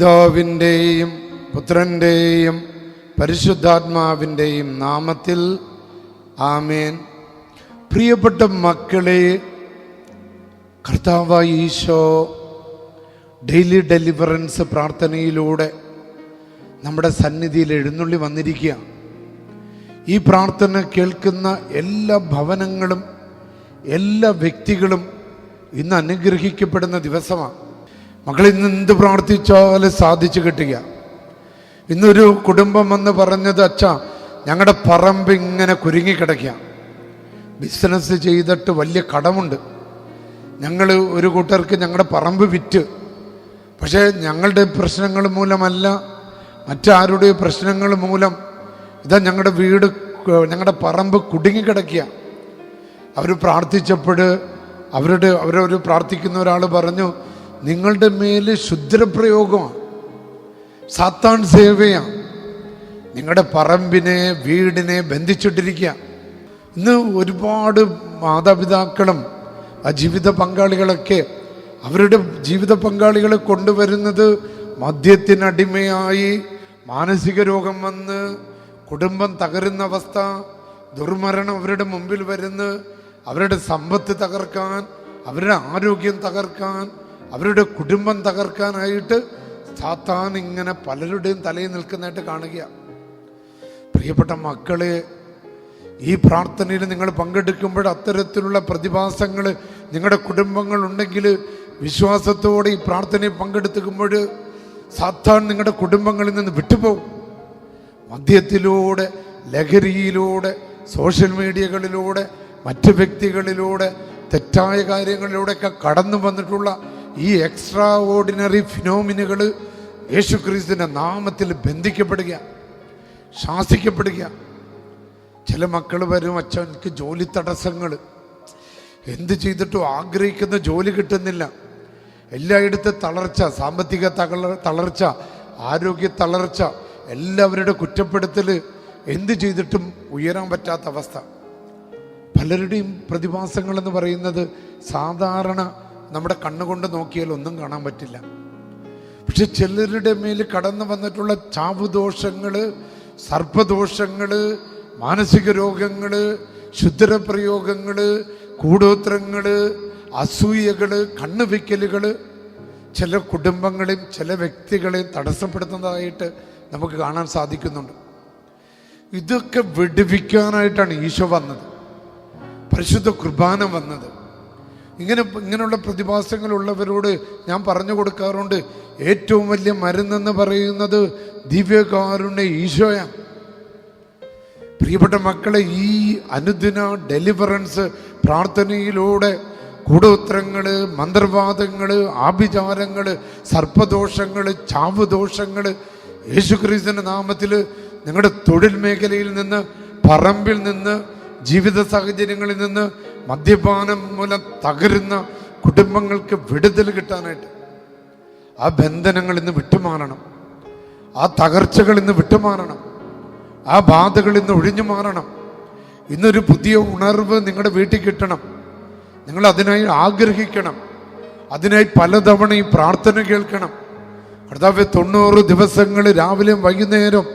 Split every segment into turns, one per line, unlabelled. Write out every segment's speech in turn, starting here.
പിതാവിൻ്റെയും പുത്രൻ്റെയും പരിശുദ്ധാത്മാവിൻ്റെയും നാമത്തിൽ ആമേൻ. പ്രിയപ്പെട്ട മക്കളെ, കർത്താവായ ഈശോ ഡെയിലി ഡെലിവറൻസ് പ്രാർത്ഥനയിലൂടെ നമ്മുടെ സന്നിധിയിൽ എഴുന്നള്ളി വന്നിരിക്കുക. ഈ പ്രാർത്ഥന കേൾക്കുന്ന എല്ലാ ഭവനങ്ങളും എല്ലാ വ്യക്തികളും ഇന്ന് അനുഗ്രഹിക്കപ്പെടുന്ന ദിവസമാണ്. മക്കൾ, ഇന്ന് എന്ത് പ്രാർത്ഥിച്ചാലും സാധിച്ചു കിട്ടുക. ഇന്നൊരു കുടുംബം വന്ന് പറഞ്ഞത്, അച്ഛാ ഞങ്ങളുടെ പറമ്പ് ഇങ്ങനെ കുരുങ്ങിക്കിടക്കുക, ബിസിനസ് ചെയ്തിട്ട് വലിയ കടമുണ്ട്, ഞങ്ങൾ ഒരു കൂട്ടർക്ക് ഞങ്ങളുടെ പറമ്പ് വിറ്റ്, പക്ഷേ ഞങ്ങളുടെ പ്രശ്നങ്ങൾ മൂലമല്ല, മറ്റാരുടെ പ്രശ്നങ്ങൾ മൂലം ഇതാ ഞങ്ങളുടെ വീട് ഞങ്ങളുടെ പറമ്പ് കുടുങ്ങിക്കിടക്കുക. അവർ പ്രാർത്ഥിച്ചപ്പോൾ അവരൊരു പ്രാർത്ഥിക്കുന്ന ഒരാൾ പറഞ്ഞു, നിങ്ങളുടെ മേല് ശുദ്രപ്രയോഗമാണ്, സാത്താൻ സേവയാണ്, നിങ്ങളുടെ പറമ്പിനെ വീടിനെ ബന്ധിച്ചിട്ടിരിക്കുക. ഇന്ന് ഒരുപാട് മാതാപിതാക്കളും ജീവിത പങ്കാളികളൊക്കെ അവരുടെ ജീവിത പങ്കാളികളെ കൊണ്ടുവരുന്നത് മദ്യത്തിനടിമയായി മാനസിക രോഗം വന്ന് കുടുംബം തകരുന്ന അവസ്ഥ, ദുർമരണം അവരുടെ മുമ്പിൽ വരുന്ന, അവരുടെ സമ്പത്ത് തകർക്കാൻ, അവരുടെ ആരോഗ്യം തകർക്കാൻ, അവരുടെ കുടുംബം തകർക്കാനായിട്ട് സാത്താൻ ഇങ്ങനെ പലരുടെയും തലയിൽ നിൽക്കുന്നതായിട്ട് കാണുക. പ്രിയപ്പെട്ട മക്കളെ, ഈ പ്രാർത്ഥനയിൽ നിങ്ങൾ പങ്കെടുക്കുമ്പോൾ അത്തരത്തിലുള്ള പ്രതിഭാസങ്ങൾ നിങ്ങളുടെ കുടുംബങ്ങളുണ്ടെങ്കിൽ വിശ്വാസത്തോടെ ഈ പ്രാർത്ഥനയിൽ പങ്കെടുക്കുമ്പോൾ സാത്താൻ നിങ്ങളുടെ കുടുംബങ്ങളിൽ നിന്ന് വിട്ടുപോകും. മദ്യത്തിലൂടെ, ലഹരിയിലൂടെ, സോഷ്യൽ മീഡിയകളിലൂടെ, മറ്റ് വ്യക്തികളിലൂടെ, തെറ്റായ കാര്യങ്ങളിലൂടെയൊക്കെ കടന്നു വന്നിട്ടുള്ള ഈ എക്സ്ട്രാ ഓർഡിനറി ഫിനോമിനുകൾ യേശുക്രിസ്തുവിന്റെ നാമത്തിൽ ബന്ധിക്കപ്പെടുക, ശാസിക്കപ്പെടുക. ചില മക്കൾ വരും, അച്ഛൻ എനിക്ക് ജോലി തടസ്സങ്ങൾ, എന്ത് ചെയ്തിട്ടും ആഗ്രഹിക്കുന്ന ജോലി കിട്ടുന്നില്ല, എല്ലായിടത്തും തളർച്ച, സാമ്പത്തിക തളർച്ച, ആരോഗ്യ തളർച്ച, എല്ലാവരുടെ കുറ്റപ്പെടുത്തൽ, എന്ത് ചെയ്തിട്ടും ഉയരാൻ പറ്റാത്ത അവസ്ഥ. പലരുടെയും പ്രതിഭാസങ്ങൾ എന്ന് പറയുന്നത് സാധാരണ നമ്മുടെ കണ്ണുകൊണ്ട് നോക്കിയാൽ ഒന്നും കാണാൻ പറ്റില്ല. പക്ഷെ ചിലരുടെ മേൽ കടന്നു വന്നിട്ടുള്ള ചാവുദോഷങ്ങള്, സർപ്പദോഷങ്ങള്, മാനസിക രോഗങ്ങള്, ശുദ്രപ്രയോഗങ്ങള്, കൂടോത്രങ്ങള്, അസൂയകള്, കണ്ണുവെക്കലുകള് ചില കുടുംബങ്ങളെയും ചില വ്യക്തികളെയും തടസ്സപ്പെടുത്തുന്നതായിട്ട് നമുക്ക് കാണാൻ സാധിക്കുന്നുണ്ട്. ഇതൊക്കെ വിടുവിക്കാനായിട്ടാണ് ഈശോ വന്നത്, പരിശുദ്ധ കുർബാന വന്നത്. ഇങ്ങനെയുള്ള പ്രതിഭാസങ്ങളുള്ളവരോട് ഞാൻ പറഞ്ഞു കൊടുക്കാറുണ്ട്, ഏറ്റവും വലിയ മരുന്നെന്ന് പറയുന്നത് ദിവ്യകാരുണ്യ ഈശോയാണ്. പ്രിയപ്പെട്ട മക്കളെ, ഈ അനുദിന ഡെലിവറൻസ് പ്രാർത്ഥനയിലൂടെ കൂടോത്രങ്ങള്, മന്ത്രവാദങ്ങള്, ആഭിചാരങ്ങള്, സർപ്പദോഷങ്ങള്, ചാവുദോഷങ്ങള് യേശുക്രിസ്തുവിന്റെ നാമത്തിൽ നിങ്ങളുടെ തൊഴിൽ മേഖലയിൽ നിന്ന്, പറമ്പിൽ നിന്ന്, ജീവിത സാഹചര്യങ്ങളിൽ നിന്ന്, മദ്യപാനം മൂലം തകരുന്ന കുടുംബങ്ങൾക്ക് വിടുതൽ കിട്ടാനായിട്ട് ആ ബന്ധനങ്ങളിൽ നിന്ന് വിട്ടുമാറണം, ആ തകർച്ചകളിൽ നിന്ന് വിട്ടുമാറണം, ആ ബാധകളിൽ നിന്ന് ഒഴിഞ്ഞു മാറണം. ഇന്നൊരു പുതിയ ഉണർവ് നിങ്ങളുടെ വീട്ടിൽ കിട്ടണം. നിങ്ങൾ അതിനായി ആഗ്രഹിക്കണം, അതിനായി പലതവണ ഈ പ്രാർത്ഥന കേൾക്കണം. കർത്താവേ, 90 ദിവസങ്ങൾ രാവിലെയും വൈകുന്നേരം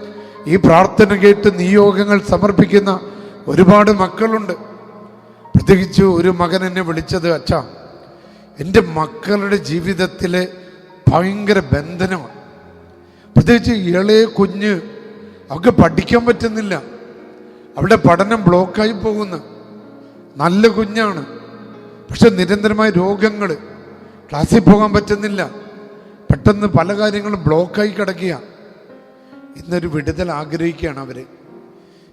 ഈ പ്രാർത്ഥന കേട്ട് നിയോഗങ്ങൾ സമർപ്പിക്കുന്ന ഒരുപാട് മക്കളുണ്ട്. പ്രത്യേകിച്ച് ഒരു മകൻ എന്നെ വിളിച്ചത്, അച്ഛാ എൻ്റെ മക്കളുടെ ജീവിതത്തിലെ ഭയങ്കര ബന്ധനമാണ്, പ്രത്യേകിച്ച് ഇളയ കുഞ്ഞ്, അവർക്ക് പഠിക്കാൻ പറ്റുന്നില്ല, അവിടെ പഠനം ബ്ലോക്കായി പോകുന്നു. നല്ല കുഞ്ഞാണ്, പക്ഷെ നിരന്തരമായ രോഗങ്ങൾ, ക്ലാസ്സിൽ പോകാൻ പറ്റുന്നില്ല, പെട്ടെന്ന് പല കാര്യങ്ങളും ബ്ലോക്കായി കിടക്കുക. ഇന്നൊരു വിടുതൽ ആഗ്രഹിക്കുകയാണ് അവർ.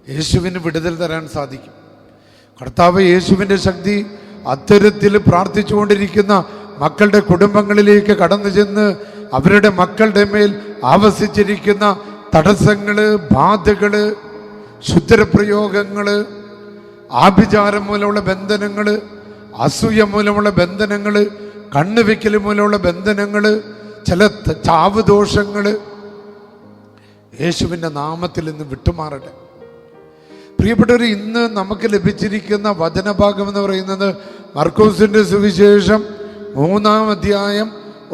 യേശുവിന് വിടുതൽ തരാൻ സാധിക്കും. കർത്താവ് യേശുവിൻ്റെ ശക്തി അത്തരത്തിൽ പ്രാർത്ഥിച്ചുകൊണ്ടിരിക്കുന്ന മക്കളുടെ കുടുംബങ്ങളിലേക്ക് കടന്നു ചെന്ന് അവരുടെ മക്കളുടെ മേൽ ആവസിച്ചിരിക്കുന്ന തടസ്സങ്ങള്, ബാധകള്, ശുദ്രപ്രയോഗങ്ങള്, ആഭിചാരം മൂലമുള്ള ബന്ധനങ്ങള്, അസൂയ മൂലമുള്ള ബന്ധനങ്ങള്, കണ്ണുവെക്കൽ മൂലമുള്ള ബന്ധനങ്ങള്, ചില ചാവുദോഷങ്ങള് യേശുവിൻ്റെ നാമത്തിൽ നിന്ന് വിട്ടുമാറട്ടെ. പ്രിയപ്പെട്ടവർ, ഇന്ന് നമുക്ക് ലഭിച്ചിരിക്കുന്ന വചനഭാഗം എന്ന് പറയുന്നത് മർക്കോസിന്റെ സുവിശേഷം 3-ാം അധ്യായം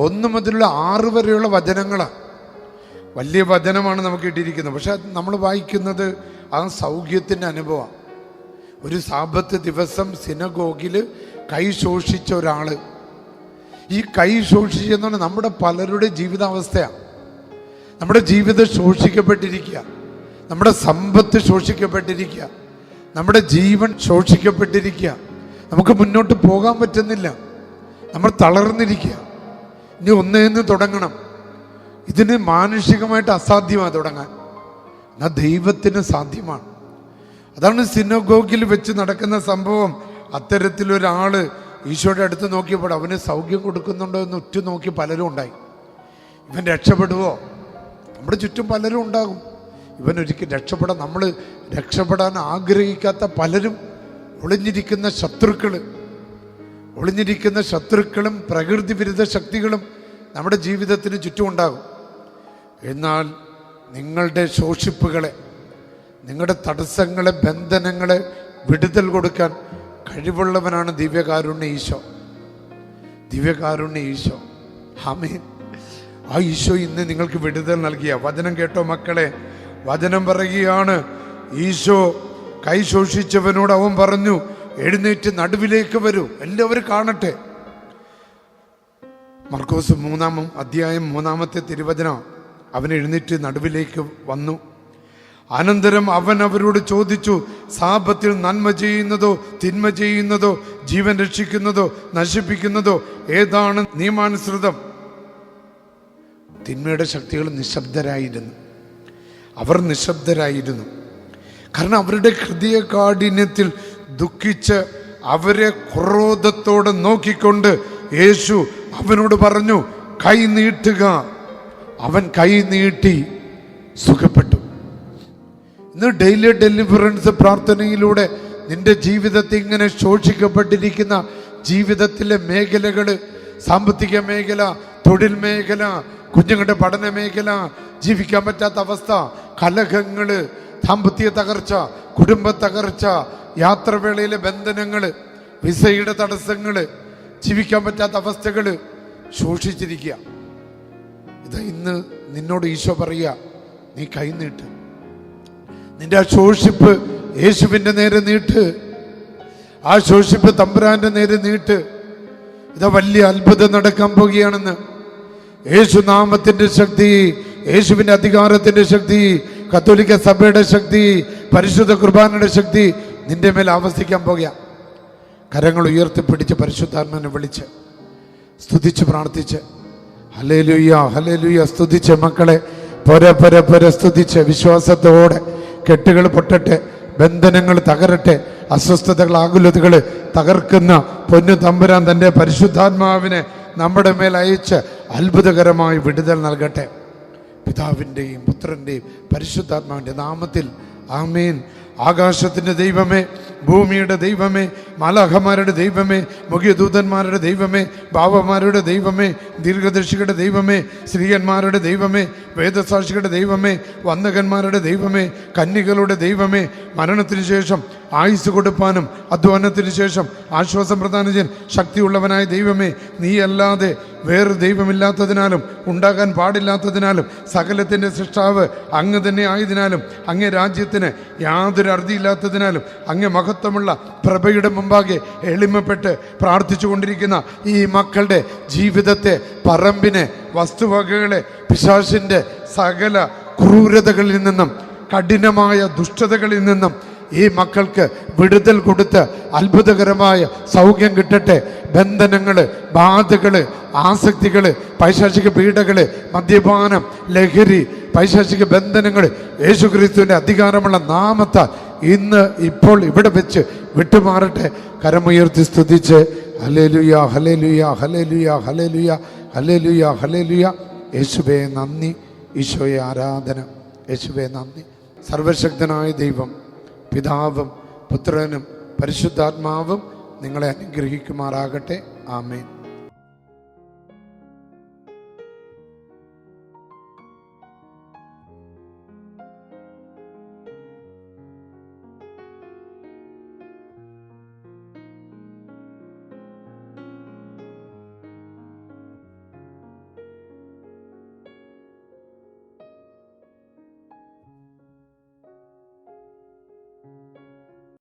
1 മുതലുള്ള 6 വരെയുള്ള വചനങ്ങളാണ്. വലിയ വചനമാണ് നമുക്ക് ഇട്ടിരിക്കുന്നത്. പക്ഷെ നമ്മൾ വായിക്കുന്നത് ആ സൗഖ്യത്തിൻ്റെ അനുഭവമാണ്. ഒരു സാബത്ത് ദിവസം സിനഗോഗിൽ കൈ ശോഷിച്ച ഒരാൾ, ഈ കൈ ശോഷിച്ചെന്നാണ് നമ്മുടെ പലരുടെ ജീവിതാവസ്ഥയാണ്. നമ്മുടെ ജീവിതം ശോഷിക്കപ്പെട്ടിരിക്കുക, നമ്മുടെ സമ്പത്ത് ശോഷിക്കപ്പെട്ടിരിക്കുക, നമ്മുടെ ജീവൻ ശോഷിക്കപ്പെട്ടിരിക്കുക. നമുക്ക് മുന്നോട്ട് പോകാൻ പറ്റുന്നില്ല, നമ്മൾ തളർന്നിരിക്കുക. ഇനി ഒന്നേന്ന് തുടങ്ങണം. ഇതിന് മാനുഷികമായിട്ട് അസാധ്യമാണ് തുടങ്ങാൻ, എന്നാൽ ദൈവത്തിന് സാധ്യമാണ്. അതാണ് സിനഗോഗിൽ വെച്ച് നടക്കുന്ന സംഭവം. അത്തരത്തിലൊരാള് ഈശോയുടെ അടുത്ത് നോക്കിയപ്പോൾ അവന് സൗഖ്യം കൊടുക്കുന്നുണ്ടോ എന്ന് ഉറ്റു നോക്കി പലരും ഉണ്ടായി. ഇവൻ രക്ഷപ്പെടുവോ? നമ്മുടെ ചുറ്റും പലരും ഉണ്ടാകും. ഇവൻ ഒരിക്കലും രക്ഷപ്പെടാൻ, നമ്മൾ രക്ഷപ്പെടാൻ ആഗ്രഹിക്കാത്ത പലരും, ഒളിഞ്ഞിരിക്കുന്ന ശത്രുക്കളും പ്രകൃതി വിരുദ്ധ ശക്തികളും നമ്മുടെ ജീവിതത്തിന് ചുറ്റുമുണ്ടാകും. എന്നാൽ നിങ്ങളുടെ ശോഷിപ്പുകളെ, നിങ്ങളുടെ തടസ്സങ്ങളെ, ബന്ധനങ്ങളെ വിടുതൽ കൊടുക്കാൻ കഴിവുള്ളവനാണ് ദിവ്യകാരുണ്യ ഈശോ. ആമേൻ. ആ ഈശോ ഇന്ന് നിങ്ങൾക്ക് വിടുതൽ നൽകിയ വചനം കേട്ടോ മക്കളെ. വചനം പറയുകയാണ്, ഈശോ കൈ ശോഷിച്ചവനോട് അവൻ പറഞ്ഞു, എഴുന്നേറ്റ് നടുവിലേക്ക് വരൂ, എല്ലാവരും കാണട്ടെ. മർക്കോസ് 3-ാം അധ്യായം 3-ാമത്തെ തിരുവചനം. അവൻ എഴുന്നേറ്റ് നടുവിലേക്ക് വന്നു. അനന്തരം അവൻ അവരോട് ചോദിച്ചു, സാപത്തിൽ നന്മ ചെയ്യുന്നതോ തിന്മ ചെയ്യുന്നതോ, ജീവൻ രക്ഷിക്കുന്നതോ നശിപ്പിക്കുന്നതോ ഏതാണ് നിയമാനുസൃതം? തിന്മയുടെ ശക്തികൾ നിശബ്ദരായിരുന്നു. കാരണം അവരുടെ ഹൃദയകാഠിന്യത്തിൽ ദുഃഖിച്ച് അവരെ ക്രോധത്തോടെ നോക്കിക്കൊണ്ട് യേശു അവനോട് പറഞ്ഞു, കൈ നീട്ടുക. അവൻ കൈ നീട്ടി സുഖപ്പെട്ടു. ഇന്ന് ഡെയിലി ഡെലിവറൻസ് പ്രാർത്ഥനയിലൂടെ നിന്റെ ജീവിതത്തിൽ ഇങ്ങനെ ശോഷിക്കപ്പെട്ടിരിക്കുന്ന ജീവിതത്തിലെ മേഖലകൾ, സാമ്പത്തിക മേഖല, തൊഴിൽ മേഖല, കുഞ്ഞുങ്ങളുടെ പഠന മേഖല, ജീവിക്കാൻ പറ്റാത്ത അവസ്ഥ, കലഹങ്ങൾ, സാമ്പത്തിക തകർച്ച, കുടുംബ തകർച്ച, യാത്രവേളയിലെ ബന്ധനങ്ങൾ, വിസയുടെ തടസ്സങ്ങൾ, ജീവിക്കാൻ പറ്റാത്ത അവസ്ഥകൾ, ശോഷിച്ചിരിക്കുക. ഇത് ഇന്ന് നിന്നോട് ഈശോ പറയുക, നീ കൈ നീട്ട്. നിന്റെ ആ ശോഷിപ്പ് യേശുവിൻ്റെ നേരെ നീട്ട്. ആ ശോഷിപ്പ് തമ്പുരാന്റെ നേരെ നീട്ട്. ഇതാ വലിയ അത്ഭുതം നടക്കാൻ പോകുകയാണെന്ന്. യേശുനാമത്തിന്റെ ശക്തി, യേശുവിന്റെ അധികാരത്തിന്റെ ശക്തി, കത്തോലിക്ക സഭയുടെ ശക്തി, പരിശുദ്ധ കുർബാനയുടെ ശക്തി നിന്റെ മേൽ ആവസിക്കാൻ പോകുക. കരങ്ങൾ ഉയർത്തിപ്പിടിച്ച് പരിശുദ്ധാത്മാവിനെ വിളിച്ച് സ്തുതിച്ച് പ്രാർത്ഥിച്ച് ഹല്ലേലൂയ ഹല്ലേലൂയ സ്തുതിച്ച് മക്കളെ പൊര സ്തുതിച്ച് വിശ്വാസത്തോടെ കെട്ടുകൾ പൊട്ടട്ടെ, ബന്ധനങ്ങൾ തകരട്ടെ, അസ്വസ്ഥതകൾ ആകുലതകൾ തകർക്കുന്ന പൊന്നു തമ്പുരാൻ തൻ്റെ പരിശുദ്ധാത്മാവിനെ നമ്മുടെ മേൽ അയച്ച് അത്ഭുതകരമായി വിടുതൽ നൽകട്ടെ. പിതാവിൻ്റെയും പുത്രൻ്റെയും പരിശുദ്ധാത്മാവിൻ്റെ നാമത്തിൽ ആമേൻ. ആകാശത്തിൻ്റെ ദൈവമേ, ഭൂമിയുടെ ദൈവമേ, മാലാഖമാരുടെ ദൈവമേ, മുഖ്യദൂതന്മാരുടെ ദൈവമേ, ബാവമാരുടെ ദൈവമേ, ദീർഘദർശികളുടെ ദൈവമേ, സ്ത്രീയന്മാരുടെ ദൈവമേ, വേദസാക്ഷികളുടെ ദൈവമേ, വന്ദകന്മാരുടെ ദൈവമേ, കന്യകളുടെ ദൈവമേ, മരണത്തിന് ശേഷം ആയുസ് കൊടുപ്പാനും അധ്വാനത്തിന് ശേഷം ആശ്വാസം പ്രദാനം ചെയ്യാൻ ശക്തിയുള്ളവനായ ദൈവമേ, നീയല്ലാതെ വേറെ ദൈവമില്ലാത്തതിനാലും ഉണ്ടാകാൻ പാടില്ലാത്തതിനാലും സകലത്തിൻ്റെ സൃഷ്ടാവ് അങ്ങ് തന്നെ ആയതിനാലും അങ്ങേ രാജ്യത്തിന് യാതൊരു അറുതിയില്ലാത്തതിനാലും അങ്ങേ മഹത്വമുള്ള പ്രഭയുടെ മുമ്പാകെ എളിമപ്പെട്ട് പ്രാർത്ഥിച്ചു കൊണ്ടിരിക്കുന്ന ഈ മക്കളുടെ ജീവിതത്തെ, പറമ്പിനെ, വസ്തുവകകളെ പിശാചിൻ്റെ സകല ക്രൂരതകളിൽ നിന്നും കഠിനമായ ദുഷ്ടതകളിൽ നിന്നും ഈ മക്കൾക്ക് വിടുതൽ കൊടുത്ത് അത്ഭുതകരമായ സൗഖ്യം കിട്ടട്ടെ. ബന്ധനങ്ങള്, ബാധകള്, ആസക്തികള്, പൈശാചിക പീഡകള്, മദ്യപാനം, ലഹരി, പൈശാചിക ബന്ധനങ്ങള് യേശുക്രിസ്തുവിൻ്റെ അധികാരമുള്ള നാമത്താൽ ഇന്ന് ഇപ്പോൾ ഇവിടെ വെച്ച് വിട്ടുമാറട്ടെ. കരമുയർത്തി സ്തുതിച്ച് hallelujah hallelujah hallelujah hallelujah hallelujah hallelujah. യേശുവേ നന്ദി, ഈശോയെ ആരാധന. യേശുവേ നന്ദി. സർവശക്തനായ ദൈവം പിതാവും പുത്രനും പരിശുദ്ധാത്മാവും നിങ്ങളെ അനുഗ്രഹിക്കുമാറാകട്ടെ. ആമേൻ.